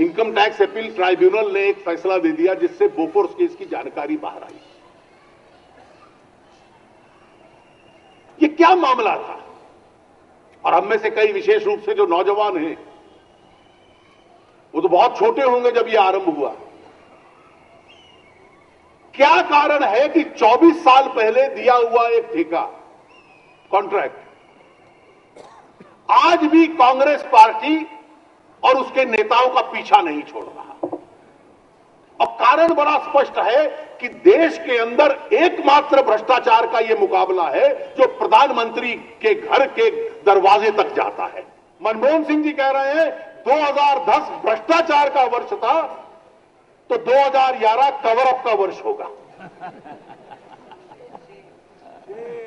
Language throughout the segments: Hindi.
इनकम टैक्स अपील ट्राइब्यूनल ने एक फैसला दे दिया जिससे बोफोर्स केस की जानकारी बाहर आई। ये क्या मामला था? और हम में से कई, विशेष रूप से जो नौजवान हैं, वो तो बहुत छोटे होंगे जब यह आरंभ हुआ। क्या कारण है कि 24 साल पहले दिया हुआ एक ठेका कॉन्ट्रैक्ट आज भी कांग्रेस पार्टी और उसके नेताओं का पीछा नहीं छोड़ रहा? और कारण बड़ा स्पष्ट है कि देश के अंदर एकमात्र भ्रष्टाचार का यह मुकाबला है जो प्रधानमंत्री के घर के दरवाजे तक जाता है। मनमोहन सिंह जी कह रहे हैं 2010 भ्रष्टाचार का वर्ष था, तो 2011 कवर अप का वर्ष होगा।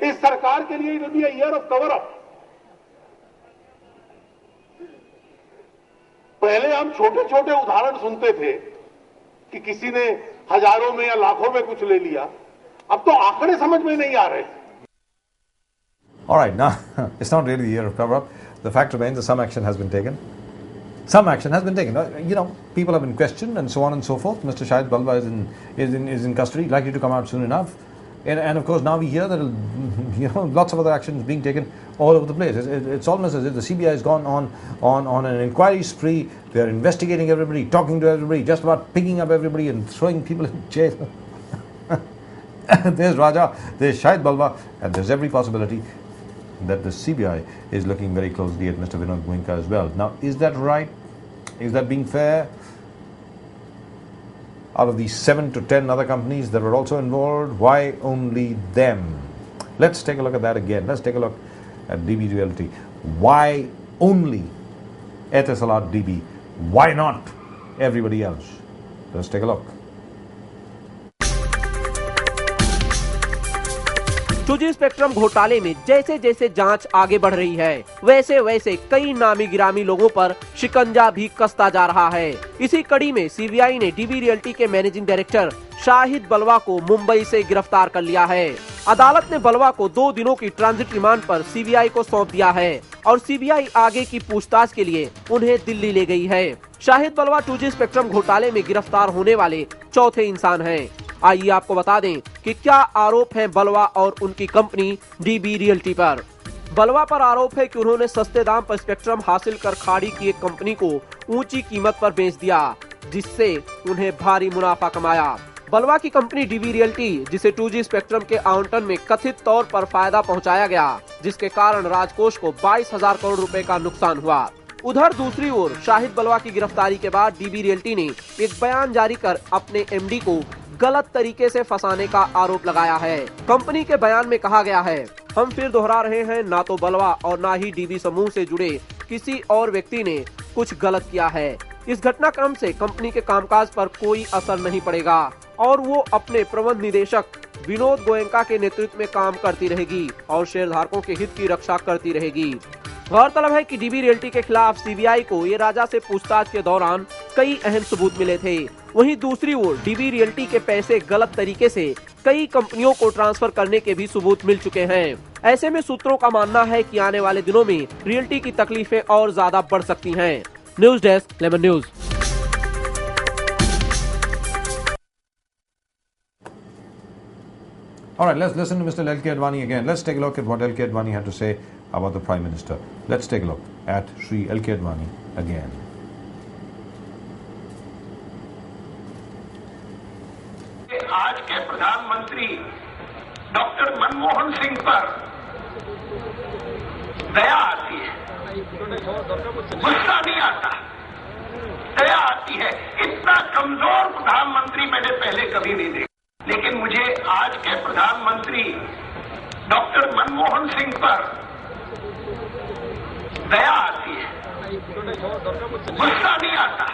इस सरकार के लिए it will be a year of cover up. पहले हम छोटे छोटे उदाहरण सुनते थे कि किसी ने हजारों में या लाखों में कुछ ले लिया, अब तो आंकड़े समझ में नहीं आ रहे। All right, now it's not really the year of cover up. The fact remains that some action has been taken. Some action has been taken. You know, people have been questioned and so on and so forth. Mr. Shahid Balwa is in custody, likely to come out soon enough. And of course, now we hear that lots of other actions being taken all over the place. It's almost as if the CBI has gone on an inquiry spree. They are investigating everybody, talking to everybody, just about picking up everybody and throwing people in jail. There's Raja, there's Shahid Balwa, and there's every possibility that the CBI is looking very closely at Mr. Vinod Goenka as well. Now, is that right? Is that being fair? Out of these 7 to 10 other companies that were also involved, why only them? Let's take a look at that again. Let's take a look at DB Realty. Why only Etisalat DB? Why not everybody else? Let's take a look. 2G spectrum घोटाले में जैसे जैसे जांच आगे बढ़ रही है, वैसे वैसे कई नामी गिरामी लोगों पर शिकंजा भी कसता जा रहा है। इसी कड़ी में सीबीआई ने डीबी रियल्टी के मैनेजिंग डायरेक्टर शाहिद बलवा को मुंबई से गिरफ्तार कर लिया है। अदालत ने बलवा को 2 दिनों की ट्रांजिट रिमांड पर सीबीआई को सौंप दिया है और सीबीआई आगे की पूछताछ के लिए उन्हें दिल्ली ले गई है। शाहिद बलवा 2G स्पेक्ट्रम घोटाले में गिरफ्तार होने वाले चौथे इंसान हैं। आइए आपको बता दें कि क्या आरोप हैं बलवा और उनकी कंपनी डीबी रियल्टी पर। बलवा पर आरोप है कि उन्होंने सस्ते दाम पर स्पेक्ट्रम हासिल कर खाड़ी की एक कंपनी को ऊंची कीमत पर बेच दिया, जिससे उन्हें भारी मुनाफा कमाया। बलवा की कंपनी डीबी रियल्टी, जिसे 2G स्पेक्ट्रम के आवंटन में कथित तौर पर फायदा पहुंचाया गया, जिसके कारण राजकोष को 22,000 करोड़ रुपए का नुकसान हुआ। उधर दूसरी ओर शाहिद बलवा की गिरफ्तारी के बाद डीबी रियल्टी ने एक बयान जारी कर अपने एमडी को गलत तरीके से फंसाने का आरोप लगाया है। कंपनी के बयान में कहा गया है, हम फिर दोहरा रहे हैं, ना तो बलवा और ना ही डीबी समूह से जुड़े किसी और व्यक्ति ने कुछ गलत किया है। इस घटनाक्रम से कंपनी के कामकाज पर कोई असर नहीं पड़ेगा और वो अपने प्रबंध निदेशक विनोद गोयनका के नेतृत्व में काम करती रहेगी और शेयरधारकों के हित की रक्षा करती रहेगी। गौरतलब है कि डीबी रियल्टी के खिलाफ सीबीआई को ये राजा से पूछताछ के दौरान कई अहम सबूत मिले थे। वहीं दूसरी ओर डीबी रियल्टी के पैसे गलत तरीके से कई कंपनियों को ट्रांसफर करने के भी सबूत मिल चुके हैं। ऐसे में सूत्रों का मानना है कि आने वाले दिनों में रियल्टी की तकलीफें और ज्यादा बढ़ सकती हैं। News desk, lemon news. All right, let's listen to Mr. L.K. Advani again. Let's take a look at what L.K. Advani had to say about the Prime Minister. Let's take a look at Shri L.K. Advani again. आज के प्रधानमंत्री डॉक्टर मनमोहन सिंह पर दया आती है, गुस्सा नहीं आता, दया आती है। इतना कमजोर प्रधानमंत्री मैंने पहले कभी नहीं देखा। लेकिन मुझे आज के प्रधानमंत्री डॉक्टर मनमोहन सिंह पर दया आती है, गुस्सा नहीं आता,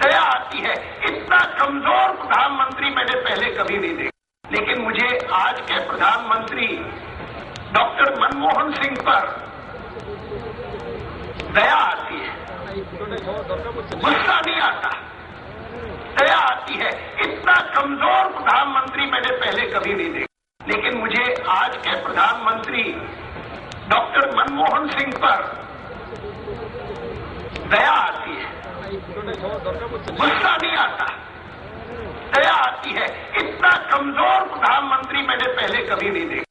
दया आती है। इतना कमजोर प्रधानमंत्री मैंने पहले कभी नहीं देखा। लेकिन मुझे आज के प्रधानमंत्री डॉक्टर मनमोहन सिंह पर दया आती है, गुस्सा नहीं आता, दया आती है। इतना कमजोर प्रधानमंत्री मैंने पहले कभी नहीं देखा। लेकिन मुझे आज के प्रधानमंत्री डॉक्टर मनमोहन सिंह पर दया आती है, गुस्सा नहीं आता, दया आती है। इतना कमजोर प्रधानमंत्री मैंने पहले कभी नहीं देखा।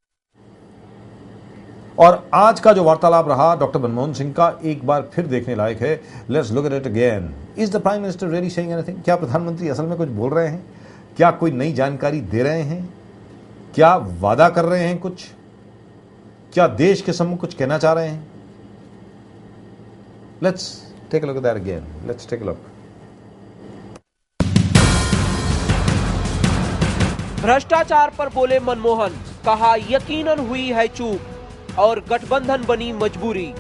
और आज का जो वार्तालाप रहा डॉक्टर मनमोहन सिंह का, एक बार फिर देखने लायक है। Let's look at it again. Is the prime minister really saying anything? क्या प्रधानमंत्री असल में कुछ बोल रहे हैं? क्या कोई नई जानकारी दे रहे हैं? क्या वादा कर रहे हैं कुछ? क्या देश के सम्मुख कुछ कहना चाह रहे हैं? Let's take a look at that again. Let's take a look. भ्रष्टाचार पर बोले मनमोहन, कहा यकीनन हुई है चूक और गठबंधन बनी मजबूरी।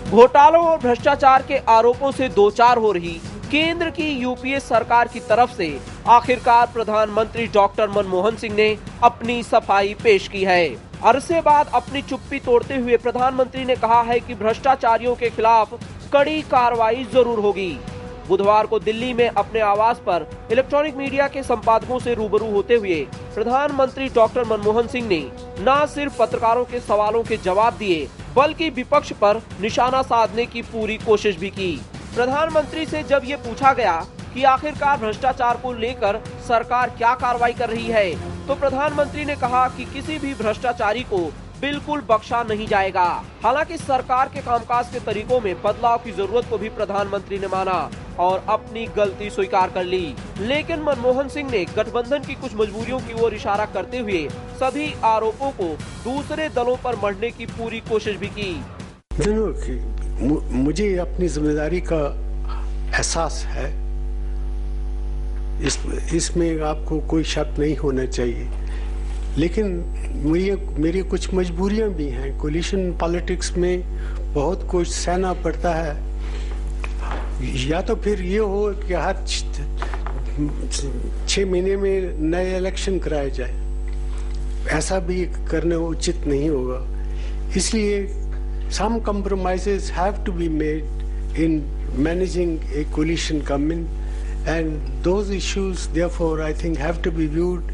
घोटालों और भ्रष्टाचार के आरोपों से दो चार हो रही केंद्र की यूपीए सरकार की तरफ से आखिरकार प्रधानमंत्री डॉक्टर मनमोहन सिंह ने अपनी सफाई पेश की है। अरसे बाद अपनी चुप्पी तोड़ते हुए प्रधानमंत्री ने कहा है कि भ्रष्टाचारियों के खिलाफ कड़ी कार्रवाई जरूर होगी। बुधवार को दिल्ली में अपने आवास पर इलेक्ट्रॉनिक मीडिया के संपादकों से रूबरू होते हुए प्रधानमंत्री डॉक्टर मनमोहन सिंह ने न सिर्फ पत्रकारों के सवालों के जवाब दिए बल्कि विपक्ष पर निशाना साधने की पूरी कोशिश भी की। प्रधानमंत्री से जब ये पूछा गया कि आखिरकार भ्रष्टाचार को लेकर सरकार क्या कार्रवाई कर रही है, तो प्रधानमंत्री ने कहा कि किसी भी भ्रष्टाचारी को बिल्कुल बख्शा नहीं जाएगा। हालांकि सरकार के कामकाज के तरीकों में बदलाव की जरूरत को भी प्रधानमंत्री ने माना और अपनी गलती स्वीकार कर ली। लेकिन मनमोहन सिंह ने गठबंधन की कुछ मजबूरियों की ओर इशारा करते हुए सभी आरोपों को दूसरे दलों पर मढ़ने की पूरी कोशिश भी की। मुझे अपनी जिम्मेदारी का एहसास है, इसमें आपको कोई शक नहीं होना चाहिए। लेकिन मेरी कुछ मजबूरियां भी हैं। कोलिशन पॉलिटिक्स में बहुत कुछ सहना पड़ता है। या तो फिर ये हो कि हर 6 महीने में नए इलेक्शन कराए जाए, ऐसा भी करना उचित नहीं होगा। इसलिए some compromises have to be made in managing a coalition government, and those issues therefore I think have to be viewed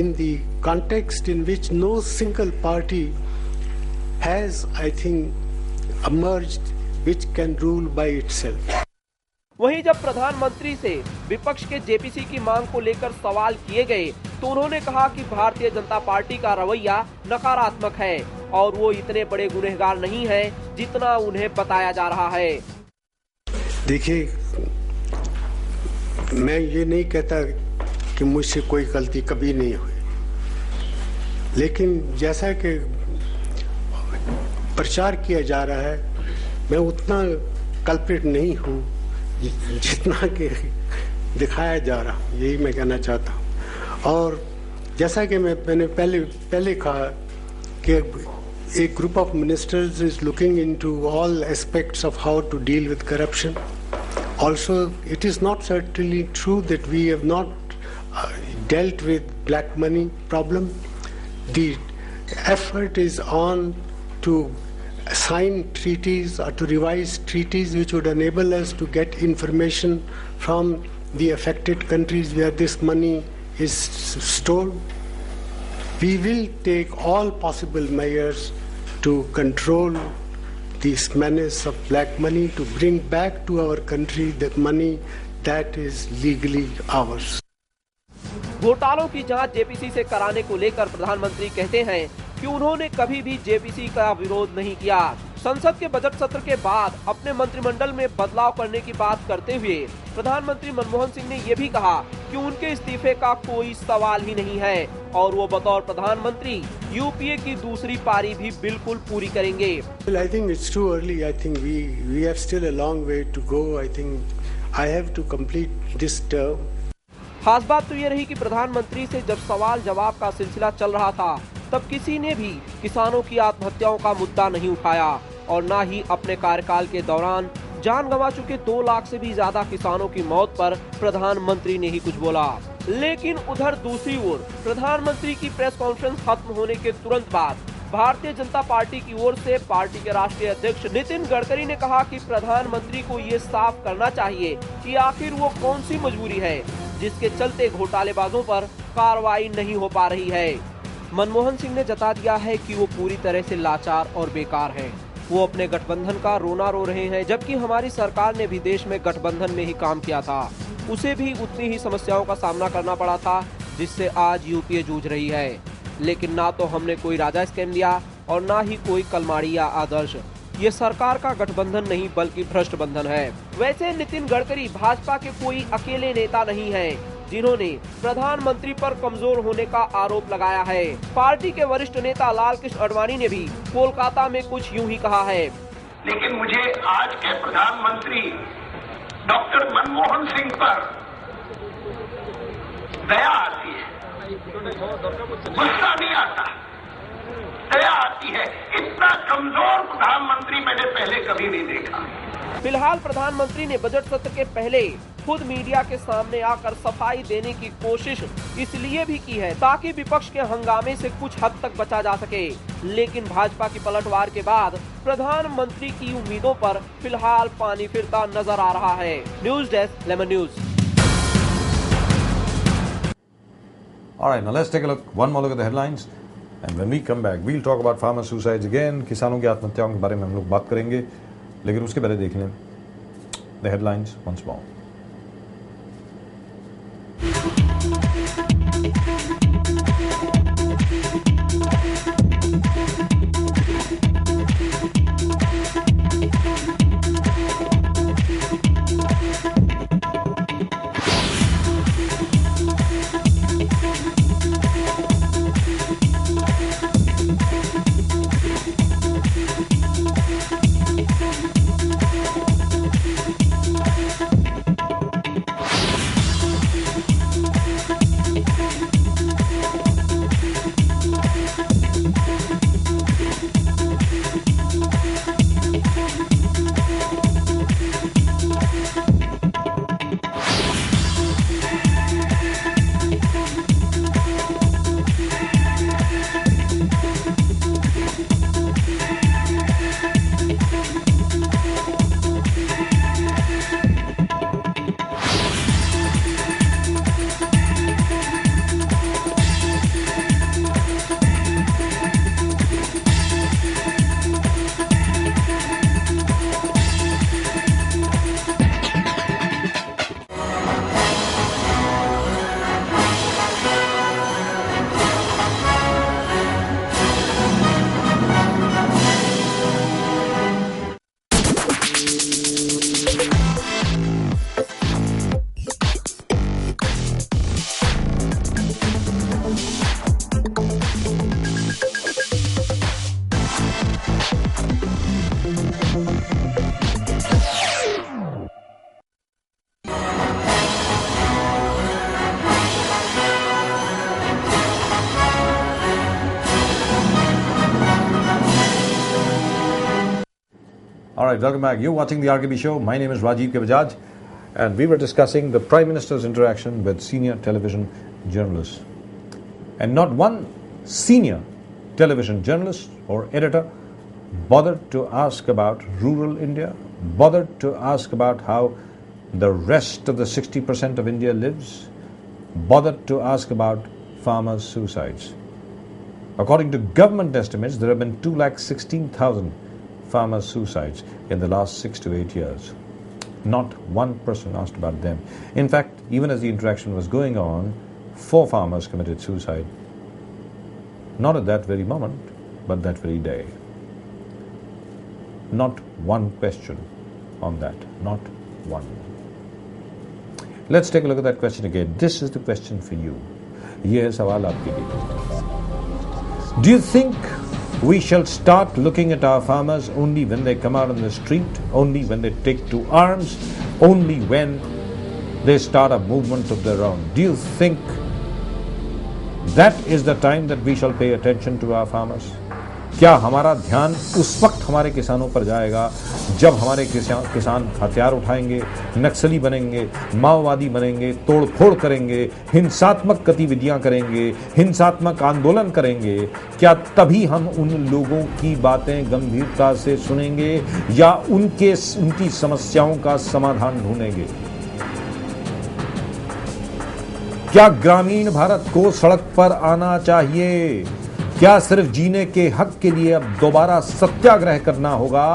in the context in which no single party has, I think, emerged which can rule by itself. वहीं जब प्रधानमंत्री से विपक्ष के जेपीसी की मांग को लेकर सवाल किए गए तो उन्होंने कहा कि भारतीय जनता पार्टी का रवैया नकारात्मक है और वो इतने बड़े गुनहगार नहीं है जितना उन्हें बताया जा रहा है। देखिए, मैं ये नहीं कहता कि मुझसे कोई गलती कभी नहीं हुई, लेकिन जैसा कि प्रचार किया जा रहा है, मैं उतना कल्प्रिट नहीं हूँ जितना कि दिखाया जा रहा हूँ, यही मैं कहना चाहता हूँ। और जैसा कि मैंने पहले कहा कि a group of ministers is looking into all aspects of how to deal with corruption. Also, it is not certainly true that we have not dealt with black money problem. The effort is on to sign treaties or to revise treaties which would enable us to get information from the affected countries where this money is stored. We will take all possible measures to control this menace of black money, to bring back to our country the money that is legally ours. घोटालों की जांच जेपीसी से कराने को लेकर प्रधानमंत्री कहते हैं कि उन्होंने कभी भी जेपीसी का विरोध नहीं किया। संसद के बजट सत्र के बाद अपने मंत्रिमंडल में बदलाव करने की बात करते हुए प्रधानमंत्री मनमोहन सिंह ने ये भी कहा कि उनके इस्तीफे का कोई सवाल ही नहीं है और वो बतौर प्रधानमंत्री यूपीए की दूसरी पारी भी बिल्कुल पूरी करेंगे। Well, I think it's too early. I think we have still a long way to go. I think I have to complete this term. खास बात तो ये रही कि प्रधानमंत्री से जब सवाल जवाब का सिलसिला चल रहा था तब किसी ने भी किसानों की आत्महत्याओं का मुद्दा नहीं उठाया और न ही अपने कार्यकाल के दौरान जान गंवा चुके 2 लाख से भी ज्यादा किसानों की मौत पर प्रधानमंत्री ने ही कुछ बोला। लेकिन उधर दूसरी ओर प्रधानमंत्री की प्रेस कॉन्फ्रेंस खत्म होने के तुरंत बाद भारतीय जनता पार्टी की ओर से पार्टी के राष्ट्रीय अध्यक्ष नितिन गडकरी ने कहा कि प्रधानमंत्री को ये साफ करना चाहिए कि आखिर वो कौन सी मजबूरी है जिसके चलते घोटालेबाजों पर कार्रवाई नहीं हो पा रही है। मनमोहन सिंह ने जता दिया है कि वो पूरी तरह से लाचार और बेकार हैं। वो अपने गठबंधन का रोना रो रहे हैं, जबकि हमारी सरकार ने भी देश में गठबंधन में ही काम किया था। उसे भी उतनी ही समस्याओं का सामना करना पड़ा था जिससे आज यूपीए जूझ रही है। लेकिन ना तो हमने कोई राजा स्कैम दिया और ना ही कोई कलमाड़ी या आदर्श। ये सरकार का गठबंधन नहीं बल्कि भ्रष्ट बंधन है। वैसे नितिन गडकरी भाजपा के कोई अकेले नेता नहीं हैं जिन्होंने प्रधानमंत्री पर कमजोर होने का आरोप लगाया है। पार्टी के वरिष्ठ नेता लालकृष्ण आडवाणी ने भी कोलकाता में कुछ यूं ही कहा है। लेकिन मुझे आज के प्रधानमंत्री डॉक्टर मनमोहन सिंह पर दया आती है, गुस्सा नहीं आता, दया आती है। इतना कमजोर प्रधानमंत्री मैंने पहले कभी नहीं देखा। फिलहाल प्रधानमंत्री ने बजट सत्र के पहले खुद मीडिया के सामने आकर सफाई देने की कोशिश इसलिए भी की है ताकि विपक्ष के हंगामे से कुछ हद तक बचा जा सके। लेकिन भाजपा की पलटवार के बाद प्रधानमंत्री की उम्मीदों पर फिलहाल पानी फिरता नजर आ रहा है। News desk, lemon news. All right, now let's take a look, one more look at the headlines, and when we come back, we'll talk about farmer suicides again. किसानों की आत्महत्याओं के बारे में हम लोग बात करेंगे, लेकिन उसके पहले देख लें the headlines once more. All right, welcome back. You're watching the RKB Show. My name is Rajiv K. Bajaj, and we were discussing the Prime Minister's interaction with senior television journalists. And not one senior television journalist or editor bothered to ask about rural India, bothered to ask about how the rest of the 60% of India lives, bothered to ask about farmers' suicides. According to government estimates, there have been 216,000 farmers' suicides in the last 6 to 8 years. Not one person asked about them. In fact, even as the interaction was going on, 4 farmers committed suicide. Not at that very moment, but that very day. Not one question on that. Not one. Let's take a look at that question again. This is the question for you. ये है सवाल आपके लिए. Do you think we shall start looking at our farmers only when they come out on the street, only when they take to arms, only when they start a movement of their own? Do you think that is the time that we shall pay attention to our farmers? क्या हमारा ध्यान उस वक्त हमारे किसानों पर जाएगा जब हमारे किसान हथियार उठाएंगे, नक्सली बनेंगे, माओवादी बनेंगे, तोड़फोड़ करेंगे, हिंसात्मक गतिविधियां करेंगे, हिंसात्मक आंदोलन करेंगे? क्या तभी हम उन लोगों की बातें गंभीरता से सुनेंगे या उनकी समस्याओं का समाधान ढूंढेंगे? क्या ग्रामीण भारत को सड़क पर आना चाहिए? क्या सिर्फ जीने के हक के लिए अब दोबारा सत्याग्रह करना होगा?